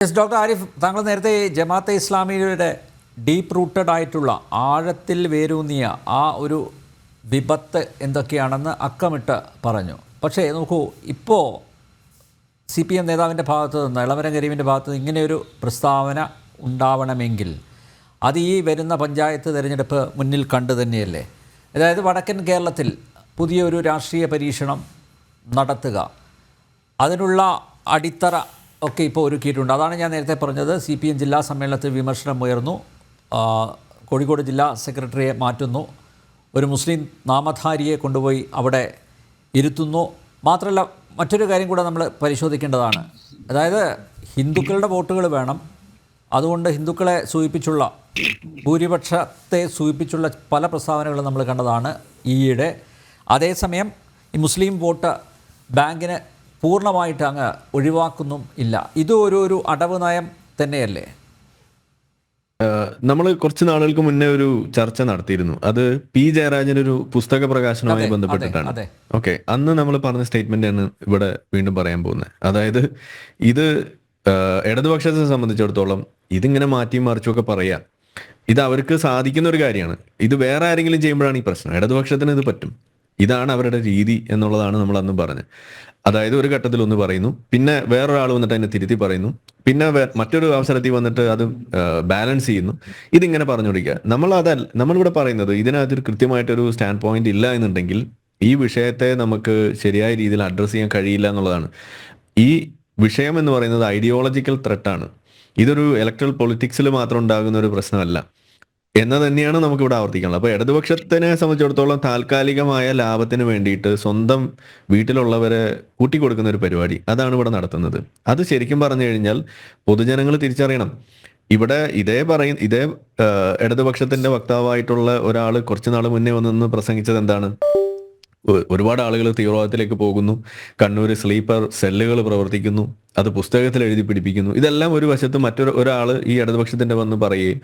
Yes doctor Arif, താങ്കൾ നേരത്തെ ജമാഅത്തെ ഇസ്ലാമിയുടെ ഡീപ്പ് റൂട്ടഡ് ആയിട്ടുള്ള ആഴത്തിൽ വേരൂന്നിയ ആ ഒരു വിപത്ത് എന്തൊക്കെയാണെന്ന് അക്കമിട്ട് പറഞ്ഞു. പക്ഷേ നോക്കൂ, ഇപ്പോൾ CPM നേതാവിൻ്റെ ഭാഗത്തു നിന്ന്, എളമരം കരീമിൻ്റെ ഭാഗത്ത് നിന്ന് ഇങ്ങനെയൊരു പ്രസ്താവന ഉണ്ടാവണമെങ്കിൽ അത് ഈ വരുന്ന പഞ്ചായത്ത് തിരഞ്ഞെടുപ്പ് മുന്നിൽ കണ്ടു തന്നെയല്ലേ? അതായത് വടക്കൻ കേരളത്തിൽ പുതിയൊരു രാഷ്ട്രീയ പരീക്ഷണം നടത്തുക, അതിനുള്ള അടിത്തറ ഒക്കെ ഇപ്പോൾ ഒരുക്കിയിട്ടുണ്ട്. അതാണ് ഞാൻ നേരത്തെ പറഞ്ഞത്. CPM ജില്ലാ സമ്മേളനത്തിൽ വിമർശനം ഉയർന്നു. കോഴിക്കോട് ജില്ലാ സെക്രട്ടറിയെ മാറ്റുന്നു, ഒരു മുസ്ലിം നാമധാരിയെ കൊണ്ടുപോയി അവിടെ ഇരുത്തുന്നു. മാത്രമല്ല മറ്റൊരു കാര്യം കൂടെ നമ്മൾ പരിശോധിക്കേണ്ടതാണ്. അതായത് ഹിന്ദുക്കളുടെ വോട്ടുകൾ വേണം, അതുകൊണ്ട് ഹിന്ദുക്കളെ സൂചിപ്പിച്ചുള്ള, ഭൂരിപക്ഷത്തെ സൂചിപ്പിച്ചുള്ള പല പ്രസ്താവനകളും നമ്മൾ കണ്ടതാണ് ഈയിടെ. അതേസമയം ഈ മുസ്ലിം വോട്ട് ബാങ്കിന് പൂർണ്ണമായിട്ട് അങ്ങ് ഒഴിവാക്കുന്നും ഇല്ല. ഇത് ഒരു അടവ് നയം തന്നെയല്ലേ? നമ്മൾ കുറച്ച് നാളുകൾക്ക് മുന്നേ ഒരു ചർച്ച നടത്തിയിരുന്നു. അത് P. ജയരാജൻ്റെ ഒരു പുസ്തക പ്രകാശനവുമായി ബന്ധപ്പെട്ടിട്ടാണ്. ഓക്കെ, അന്ന് നമ്മൾ പറഞ്ഞ സ്റ്റേറ്റ്മെന്റ് ആണ് ഇവിടെ വീണ്ടും പറയാൻ പോകുന്നത്. അതായത് ഇത് ഇടതുപക്ഷത്തെ സംബന്ധിച്ചിടത്തോളം ഇതിങ്ങനെ മാറ്റിയും മറിച്ചുമൊക്കെ പറയാം, ഇത് അവർക്ക് സാധിക്കുന്ന ഒരു കാര്യമാണ്. ഇത് വേറെ ആരെങ്കിലും ചെയ്യുമ്പോഴാണ് ഈ പ്രശ്നം. ഇടതുപക്ഷത്തിന് ഇത് പറ്റും, ഇതാണ് അവരുടെ രീതി എന്നുള്ളതാണ് നമ്മൾ അന്ന് പറഞ്ഞത്. അതായത് ഒരു ഘട്ടത്തിൽ ഒന്ന് പറയുന്നു, പിന്നെ വേറൊരാൾ വന്നിട്ട് അതിനെ തിരുത്തി പറയുന്നു, പിന്നെ മറ്റൊരു അവസരത്തിൽ വന്നിട്ട് അത് ബാലൻസ് ചെയ്യുന്നു. ഇതിങ്ങനെ പറഞ്ഞുകൊണ്ടിരിക്കുക. നമ്മളിവിടെ പറയുന്നത് ഇതിനകത്തൊരു കൃത്യമായിട്ടൊരു സ്റ്റാൻഡ് പോയിന്റ് ഇല്ല എന്നുണ്ടെങ്കിൽ ഈ വിഷയത്തെ നമുക്ക് ശരിയായ രീതിയിൽ അഡ്രസ്സ് ചെയ്യാൻ കഴിയില്ല എന്നുള്ളതാണ്. ഈ വിഷയം എന്ന് പറയുന്നത് ഐഡിയോളജിക്കൽ ത്രെട്ടാണ്. ഇതൊരു ഇലക്ട്രൽ പൊളിറ്റിക്സിൽ മാത്രം ഉണ്ടാകുന്ന ഒരു പ്രശ്നമല്ല എന്ന് തന്നെയാണ് നമുക്കിവിടെ ആവർത്തിക്കാനുള്ളത്. അപ്പോൾ ഇടതുപക്ഷത്തിനെ സംബന്ധിച്ചിടത്തോളം താൽക്കാലികമായ ലാഭത്തിന് വേണ്ടിയിട്ട് സ്വന്തം വീട്ടിലുള്ളവരെ കൂട്ടിക്കൊടുക്കുന്ന ഒരു പരിപാടി അതാണ് ഇവിടെ നടത്തുന്നത്. അത് ശരിക്കും പറഞ്ഞു കഴിഞ്ഞാൽ പൊതുജനങ്ങൾ തിരിച്ചറിയണം. ഇവിടെ ഇതേ ഇടതുപക്ഷത്തിന്റെ വക്താവായിട്ടുള്ള ഒരാൾ കുറച്ചു നാൾ മുന്നേ വന്ന് പ്രസംഗിച്ചത് എന്താണ്? ഒരുപാട് ആളുകൾ തീവ്രവാദത്തിലേക്ക് പോകുന്നു, കണ്ണൂർ സ്ലീപ്പർ സെല്ലുകൾ പ്രവർത്തിക്കുന്നു, അത് പുസ്തകത്തിൽ എഴുതി പിടിപ്പിക്കുന്നു. ഇതെല്ലാം ഒരു വശത്ത് ഒരാൾ ഈ ഇടതുപക്ഷത്തിന്റെ വന്ന് പറയുകയും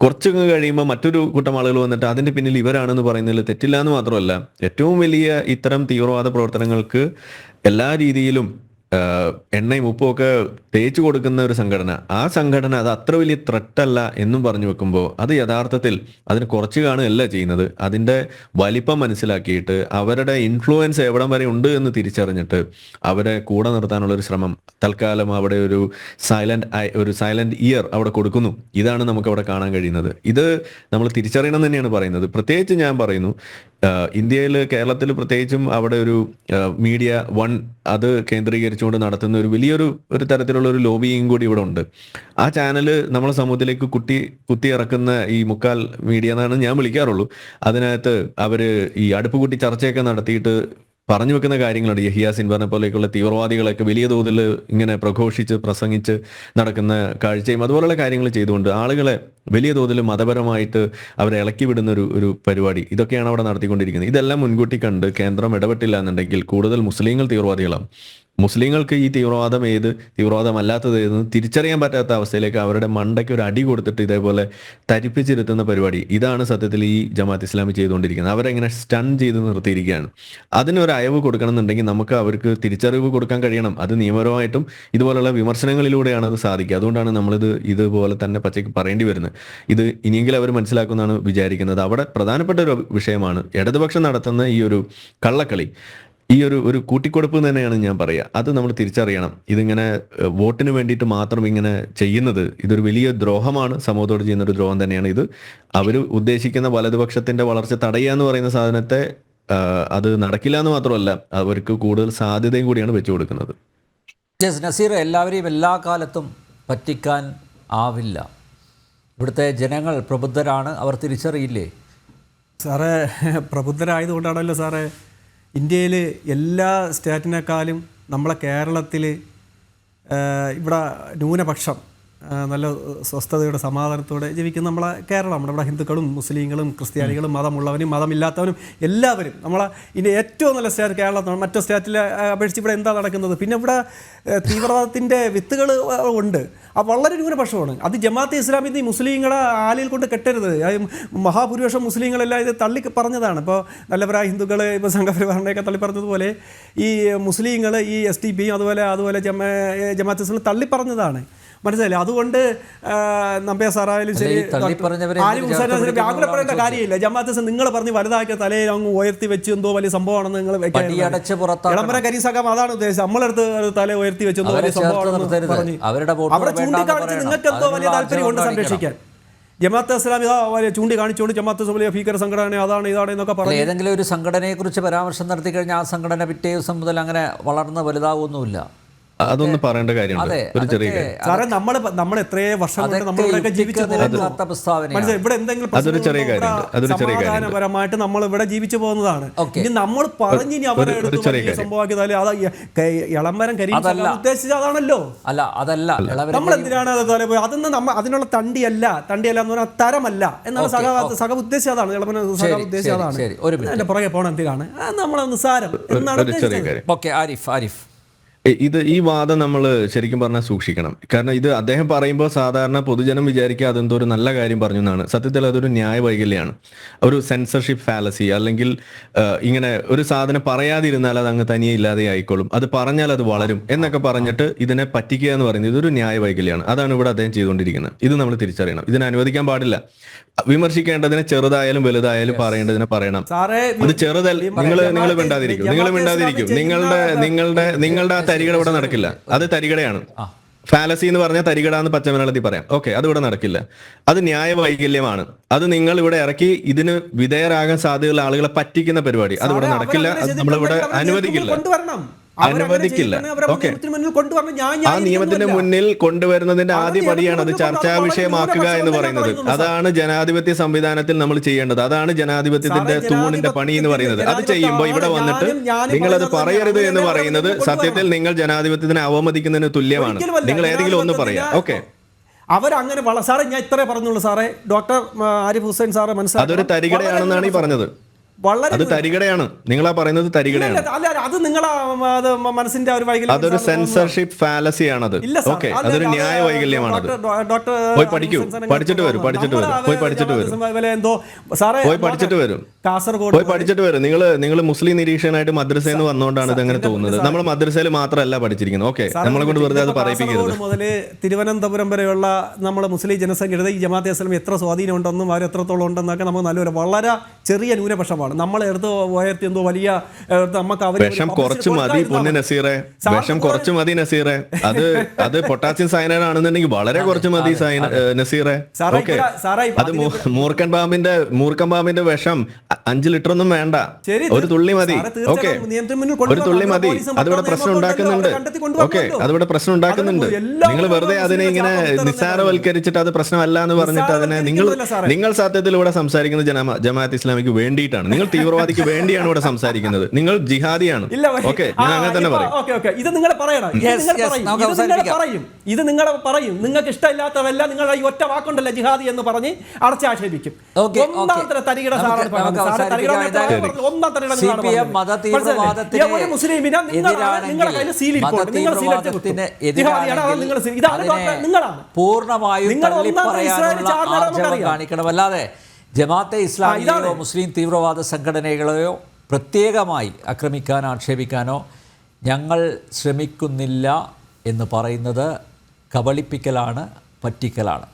കുറച്ച് കഴിയുമ്പോൾ മറ്റൊരു കൂട്ടം ആളുകൾ വന്നിട്ട് അതിന്റെ പിന്നിൽ ഇവരാണെന്ന് പറയുന്നതിൽ തെറ്റില്ല എന്ന് മാത്രമല്ല, ഏറ്റവും വലിയ ഇത്തരം തീവ്രവാദ പ്രവർത്തനങ്ങൾക്ക് എല്ലാ രീതിയിലും എണ്ണയും ഉപ്പും ഒക്കെ തേച്ചു കൊടുക്കുന്ന ഒരു സംഘടന, ആ സംഘടന അത് അത്ര വലിയ ത്രെട്ടല്ല എന്നും പറഞ്ഞു വെക്കുമ്പോൾ അത് യഥാർത്ഥത്തിൽ അതിന് കുറച്ച് കാണുകയല്ല ചെയ്യുന്നത്. അതിൻ്റെ വലിപ്പം മനസ്സിലാക്കിയിട്ട് അവരുടെ ഇൻഫ്ലുവൻസ് എവിടം വരെ ഉണ്ട് എന്ന് തിരിച്ചറിഞ്ഞിട്ട് അവരെ കൂടെ നിർത്താനുള്ളൊരു ശ്രമം തൽക്കാലം അവിടെ ഒരു സൈലന്റ് ഇയർ അവിടെ കൊടുക്കുന്നു. ഇതാണ് നമുക്ക് അവിടെ കാണാൻ കഴിയുന്നത്. ഇത് നമ്മൾ തിരിച്ചറിയണം തന്നെയാണ് പറയുന്നത്. പ്രത്യേകിച്ച് ഞാൻ പറയുന്നു, ഇന്ത്യയിൽ, കേരളത്തിൽ പ്രത്യേകിച്ചും അവിടെ ഒരു മീഡിയ വൺ അത് കേന്ദ്രീകരിച്ചുകൊണ്ട് നടത്തുന്ന ഒരു വലിയൊരു തരത്തിലുള്ള ഒരു ലോബിയും കൂടി ഇവിടെ ഉണ്ട്. ആ ചാനൽ നമ്മളെ സമൂഹത്തിലേക്ക് കുത്തി ഇറക്കുന്ന ഈ മുക്കാൽ മീഡിയ എന്നാണ് ഞാൻ വിളിക്കാറുള്ളൂ. അതിനകത്ത് അവര് ഈ അടുപ്പ് കൂട്ടി ചർച്ചയൊക്കെ നടത്തിയിട്ട് പറഞ്ഞു വെക്കുന്ന കാര്യങ്ങളുണ്ട്. യഹിയ സിൻവറിനെ പോലെയൊക്കെയുള്ള തീവ്രവാദികളൊക്കെ വലിയ തോതിൽ ഇങ്ങനെ പ്രഘോഷിച്ച് പ്രസംഗിച്ച് നടക്കുന്ന കാഴ്ചയും അതുപോലുള്ള കാര്യങ്ങൾ ചെയ്തുകൊണ്ട് ആളുകളെ വലിയ തോതിൽ മതപരമായിട്ട് അവരെ ഇളക്കി വിടുന്ന ഒരു പരിപാടി, ഇതൊക്കെയാണ് അവിടെ നടത്തിക്കൊണ്ടിരിക്കുന്നത്. ഇതെല്ലാം മുൻകൂട്ടി കണ്ട് കേന്ദ്രം ഇടപെട്ടില്ല എന്നുണ്ടെങ്കിൽ കൂടുതൽ മുസ്ലിങ്ങൾ തീവ്രവാദികളാണ്. മുസ്ലിങ്ങൾക്ക് ഈ തീവ്രവാദമല്ലാത്തത് എന്ന് തിരിച്ചറിയാൻ പറ്റാത്ത അവസ്ഥയിലേക്ക് അവരുടെ മണ്ടയ്ക്ക് ഒരു അടി കൊടുത്തിട്ട് ഇതേപോലെ തരിപ്പിച്ചിരുത്തുന്ന പരിപാടി, ഇതാണ് സത്യത്തിൽ ഈ ജമാഅത്ത് ഇസ്ലാമി ചെയ്തുകൊണ്ടിരിക്കുന്നത്. അവരെങ്ങനെ സ്റ്റൺ ചെയ്ത് നിർത്തിയിരിക്കുകയാണ്. അതിനൊരു അയവ് കൊടുക്കണം എന്നുണ്ടെങ്കിൽ നമുക്ക് അവർക്ക് തിരിച്ചറിവ് കൊടുക്കാൻ കഴിയണം. അത് നിയമപരമായിട്ടും ഇതുപോലുള്ള വിമർശനങ്ങളിലൂടെയാണ് അത് സാധിക്കുക. അതുകൊണ്ടാണ് നമ്മളിത് ഇതുപോലെ തന്നെ പച്ചയ്ക്ക് പറയേണ്ടി വരുന്നത്. ഇത് ഇനിയെങ്കിലും അവർ മനസ്സിലാക്കുമെന്നാണ് വിചാരിക്കുന്നത്. അവിടെ പ്രധാനപ്പെട്ട ഒരു വിഷയമാണ് ഇടതുപക്ഷം നടത്തുന്ന ഈ ഒരു കള്ളക്കളി, ഈ ഒരു കൂട്ടിക്കൊടുപ്പ് തന്നെയാണ് ഞാൻ പറയുക. അത് നമ്മൾ തിരിച്ചറിയണം. ഇതിങ്ങനെ വോട്ടിന് വേണ്ടിയിട്ട് മാത്രം ഇങ്ങനെ ചെയ്യുന്നത് ഇതൊരു വലിയ ദ്രോഹമാണ്, സമൂഹത്തോട് ചെയ്യുന്ന ഒരു ദ്രോഹം തന്നെയാണ് ഇത്. അവർ ഉദ്ദേശിക്കുന്ന വലതുപക്ഷത്തിന്റെ വളർച്ച തടയുക എന്ന് പറയുന്ന സാധനത്തെ അത് നടക്കില്ല എന്ന് മാത്രമല്ല, അവർക്ക് കൂടുതൽ സാധ്യതയും കൂടിയാണ് വെച്ചു കൊടുക്കുന്നത്. നസീർ, എല്ലാവരെയും എല്ലാ കാലത്തും പറ്റിക്കാൻ ആവില്ല. ഇവിടുത്തെ ജനങ്ങൾ പ്രബുദ്ധരാണ്, അവർ തിരിച്ചറിയില്ലേ? സാറേ, പ്രബുദ്ധരായതുകൊണ്ടാണല്ലോ സാറേ ഇന്ത്യയിൽ എല്ലാ സ്റ്റേറ്റിനേക്കാളും നമ്മളെ കേരളത്തിൽ ഇവിടെ ന്യൂനപക്ഷം നല്ല സ്വസ്ഥതയോടെ സമാധാനത്തോടെ ജീവിക്കുന്ന നമ്മളെ കേരളം. നമ്മുടെ ഹിന്ദുക്കളും മുസ്ലിങ്ങളും ക്രിസ്ത്യാനികളും മതമുള്ളവനും മതമില്ലാത്തവനും എല്ലാവരും നമ്മളെ ഇനി ഏറ്റവും നല്ല സ്റ്റേറ്റ് കേരളത്തിലാണ്. മറ്റു സ്റ്റേറ്റിലെ അപേക്ഷിച്ച് ഇവിടെ എന്താ നടക്കുന്നത്? പിന്നെ ഇവിടെ തീവ്രവാദത്തിൻ്റെ വിത്തുകൾ ഉണ്ട്, അത് വളരെ ന്യൂനപക്ഷമാണ്. അത് ജമാഅത്തെ ഇസ്ലാമിൻ്റെ മുസ്ലിങ്ങളെ ആലിൽ കൊണ്ട് കെട്ടരുത്. മഹാഭൂരിപക്ഷം മുസ്ലിങ്ങളെല്ലാം ഇത് തള്ളി പറഞ്ഞതാണ്. ഇപ്പോൾ നല്ലവരായ ഹിന്ദുക്കൾ ഇപ്പോൾ സംഘപരിവാറിനെയൊക്കെ തള്ളി പറഞ്ഞതുപോലെ ഈ മുസ്ലിങ്ങൾ ഈ SDPയും അതുപോലെ ജമാഅത്തെ ഇസ്ലാം തള്ളി പറഞ്ഞതാണ്. മനസ്സിലായില്ലേ? അതുകൊണ്ട് നമ്പ്യാർ സാറായാലും ശരി, ഈ തള്ളിപ്പറഞ്ഞവരെ ആരിഫ് ഹുസൈൻ വ്യാകുലപ്പെടേണ്ട കാര്യമില്ല. ജമാഅത്ത് ഇസ്ലാമി നിങ്ങൾ പറഞ്ഞ് വലുതാക്കിയ തലയിൽ അങ്ങ് ഉയർത്തി വെച്ച് എന്തോ വലിയ സംഭവമാണെന്ന് നിങ്ങൾ പടിയടച്ച് പുറത്താക്കണം. ഇളമ്പര കരീം സഖാം അതാണ് ഉദ്ദേശിച്ചത്. നമ്മളെടുത്ത് തല ഉയർത്തി വെച്ച് എന്തോ വലിയ സംഭവമാണെന്ന് പറഞ്ഞ് അവരെ ചൂണ്ടിക്കാണിച്ച് നിങ്ങൾക്ക് എന്തോ വലിയ താല്പര്യമുണ്ട് സംരക്ഷിക്കാൻ. ജമാഅത്തെ ഇസ്ലാമി ചൂണ്ടിക്കാണിച്ചുകൊണ്ട് ജമാഅത്തെ ഇസ്ലാമി ഭീകര സംഘടന അതാണ് ഇതാണ് എന്നൊക്കെ പറഞ്ഞു. ഏതെങ്കിലും ഒരു സംഘടനയെക്കുറിച്ച് പരാമർശം നടത്തി കഴിഞ്ഞാൽ ആ സംഘടന പിറ്റേ ദിവസം മുതൽ അങ്ങനെ വളർന്ന് വലുതാവുന്നുമില്ല. അതൊന്നും പറയേണ്ട കാര്യമുണ്ട്. ഒരു ചെറിയ കാര്യം സാറേ, നമ്മൾ എത്രയോ വർഷം കൊണ്ട് നമ്മളിവിടെയൊക്കെ ജീവിച്ചു പോകുന്നു. ഇവിടെ എന്തെങ്കിലും സമാധാനപരമായിട്ട് നമ്മൾ ഇവിടെ ജീവിച്ചു പോകുന്നതാണ്. ഇനി നമ്മൾ പറഞ്ഞ് ഇനി അവരെ എടുത്ത് സംഭവിക്കാതെ അത് ഇളംബരം കരീം ഉദ്ദേശിച്ചത് അതാണല്ലോ. അല്ല, അതല്ല. നമ്മൾ എന്തിനാണ് അത് അതൊന്നും അതിനുള്ള തണ്ടിയല്ല എന്ന് പറഞ്ഞാൽ തരമല്ല എന്നാണ് സഖ ഉദ്ദേശിച്ചതാണ്. ഇളംബരം സഖ ഉദ്ദേശിച്ചതാണ്. എന്റെ പുറകെ പോകണം എന്തിനാണ് നമ്മളെ നിസ്സാരം എന്നാണ് ഉദ്ദേശിച്ചത്. ആരിഫ്, ഈ വാദം നമ്മൾ ശരിക്കും പറഞ്ഞാൽ സൂക്ഷിക്കണം. കാരണം ഇത് അദ്ദേഹം പറയുമ്പോൾ സാധാരണ പൊതുജനം വിചാരിക്കുക അതെന്തോ ഒരു നല്ല കാര്യം പറഞ്ഞു എന്നാണ്. സത്യത്തിൽ അതൊരു ന്യായ വൈകല്യമാണ്, ഒരു സെൻസർഷിപ്പ് ഫാലസി. അല്ലെങ്കിൽ ഇങ്ങനെ ഒരു സാധനം പറയാതിരുന്നാൽ അത് അങ്ങ് തനിയെ ഇല്ലാതെ ആയിക്കോളും, അത് പറഞ്ഞാൽ അത് വളരും എന്നൊക്കെ പറഞ്ഞിട്ട് ഇതിനെ പറ്റിക്കുക എന്ന് പറയുന്നത് ഇതൊരു ന്യായ വൈകല്യമാണ്. അതാണ് ഇവിടെ അദ്ദേഹം ചെയ്തുകൊണ്ടിരിക്കുന്നത്. ഇത് നമ്മൾ തിരിച്ചറിയണം. ഇതിനെ അനുവദിക്കാൻ പാടില്ല. വിമർശിക്കേണ്ടതിനെ ചെറുതായാലും വലുതായാലും പറയേണ്ടതിനെ പറയണം. അത് ചെറുതല്ല. നിങ്ങൾ മിണ്ടാതിരിക്കും. നിങ്ങളുടെ ആ തരികട ഇവിടെ നടക്കില്ല. അത് തരികടയാണ്. ഫാലസി എന്ന് പറഞ്ഞാൽ തരികട എന്ന് പച്ചമലയാളത്തിൽ പറയാം. ഓക്കെ, അത് ഇവിടെ നടക്കില്ല. അത് ന്യായ വൈകല്യമാണ്. അത് നിങ്ങൾ ഇവിടെ ഇറക്കി ഇതിന് വിധേയരാകാൻ സാധ്യതയുള്ള ആളുകളെ പറ്റിക്കുന്ന പരിപാടി അത് ഇവിടെ നടക്കില്ല. അത് നമ്മളിവിടെ അനുവദിക്കില്ല. ഓക്കെ, ആ നിയമത്തിന്റെ മുന്നിൽ കൊണ്ടുവരുന്നതിന്റെ ആദ്യ പടിയാണ് അത് ചർച്ചാ വിഷയമാക്കുക എന്ന് പറയുന്നത്. അതാണ് ജനാധിപത്യ സംവിധാനത്തിൽ നമ്മൾ ചെയ്യേണ്ടത്. അതാണ് ജനാധിപത്യത്തിന്റെ തൂണിന്റെ പണി എന്ന് പറയുന്നത്. അത് ചെയ്യുമ്പോൾ ഇവിടെ വന്നിട്ട് നിങ്ങൾ അത് പറയരുത് എന്ന് പറയുന്നത് സത്യത്തിൽ നിങ്ങൾ ജനാധിപത്യത്തിനെ അവമതിക്കുന്നതിന് തുല്യമാണ്. നിങ്ങൾ ഏതെങ്കിലും ഒന്ന് പറയാം. ഓക്കെ, അവരങ്ങനെ സാറേ, ഞാൻ ഇത്രേ പറഞ്ഞുള്ളൂ സാറേ. ഡോക്ടർ ആരിഫ് ഹുസൈൻ സാറ് മനസ്സിലാക്കി അതൊരു തരികടയാണെന്നാണ് ഈ പറഞ്ഞത്. അത് തരികടയാണ്. നിങ്ങളാ പറയുന്നത് തരികടയാണ്. അത് നിങ്ങളെ മനസ്സിന്റെ ഒരു വൈകല്യം. അതൊരു സെൻസർഷിപ്പ് ഫാലസി ആണത്. ഓക്കെ, അതൊരു ന്യായ വൈകല്യമാണത്. പോയി പഠിക്കൂ, പഠിച്ചിട്ട് വരും. കാസർഗോഡ് പോയി പഠിച്ചിട്ട് വരും. നിങ്ങൾ മുസ്ലിം നിരീക്ഷകനായിട്ട് മദ്രസയിൽ നിന്ന് വന്നുകൊണ്ടാണ് ഇതങ്ങനെ തോന്നുന്നത്. നമ്മൾ മദ്രസയിൽ മാത്രമല്ല പഠിച്ചിരിക്കുന്നത്. ഓക്കെ, നമ്മളെ കൊണ്ട് വെറുതെ അത് പറയിപ്പിക്കരുത്. മുതൽ തിരുവനന്തപുരം വരെയുള്ള നമ്മുടെ മുസ്ലിം ജനസംഖ്യയുടെ ഈ ജമാഅത്തെ ഇസ്ലാമി എത്ര സ്വാധീനം ഉണ്ടെന്നും അവർ എത്രത്തോളം ഉണ്ടെന്നൊക്കെ നമുക്ക് നല്ലൊരു വളരെ ചെറിയ ന്യൂനപക്ഷമാണ്. നമ്മൾ എടുത്ത് ഉയർത്തി എന്തോ വലിയ നമുക്ക് വിഷം കുറച്ച് മതി പൊന്നു നസീറെ, വിഷം കുറച്ച് മതി നസീറെ. അത് പൊട്ടാസ്യം സയനൈഡ് ആണെന്നുണ്ടെങ്കിൽ വളരെ കുറച്ച് മതി നസീറെ. ഓക്കെ, അത് മൂർഖൻ പാമ്പിന്റെ വിഷം 5 ലിറ്റർ ഒന്നും വേണ്ട, ഒരു തുള്ളി മതി. ഓക്കെ, ഒരു തുള്ളി മതി. അതിവിടെ പ്രശ്നം ഉണ്ടാക്കുന്നുണ്ട്. ഓക്കെ, അതിവിടെ പ്രശ്നം ഉണ്ടാക്കുന്നുണ്ട്. നിങ്ങൾ വെറുതെ അതിനെ ഇങ്ങനെ നിസ്സാരവൽക്കരിച്ചിട്ട് അത് പ്രശ്നമല്ല എന്ന് പറഞ്ഞിട്ട് അതിനെ നിങ്ങൾ സത്യത്തിൽ ഇവിടെ സംസാരിക്കുന്നത് ജമാഅത്ത് ഇസ്ലാമിക്ക് വേണ്ടിയിട്ടാണ്. നിങ്ങൾ തീവ്രവാദിക്ക് വേണ്ടിയാണ് ഇവിടെ സംസാരിക്കുന്നത്. നിങ്ങൾ ജിഹാദിയാണ്. ഓക്കെ, ഞാൻ അങ്ങനെ തന്നെ പറയും. ഇത് നിങ്ങൾ പറയണം. ഇത് നിങ്ങൾ പറയും. നിങ്ങൾക്ക് ഇഷ്ടമില്ലാത്തവല്ല നിങ്ങൾ ഈ ഒറ്റ വാക്കുണ്ടല്ലോ ജിഹാദി എന്ന് പറഞ്ഞ് അടച്ചാക്ഷേപിക്കും. പൂർണ്ണമായും കാണിക്കണമല്ലാതെ ജമാഅത്തെ ഇസ്ലാമിയെയോ മുസ്ലിം തീവ്രവാദ സംഘടനകളെയോ പ്രത്യേകമായി ആക്രമിക്കാനോ ആക്ഷേപിക്കാനോ ഞങ്ങൾ ശ്രമിക്കുന്നില്ല എന്ന് പറയുന്നത് കബളിപ്പിക്കലാണ്, പറ്റിക്കലാണ്.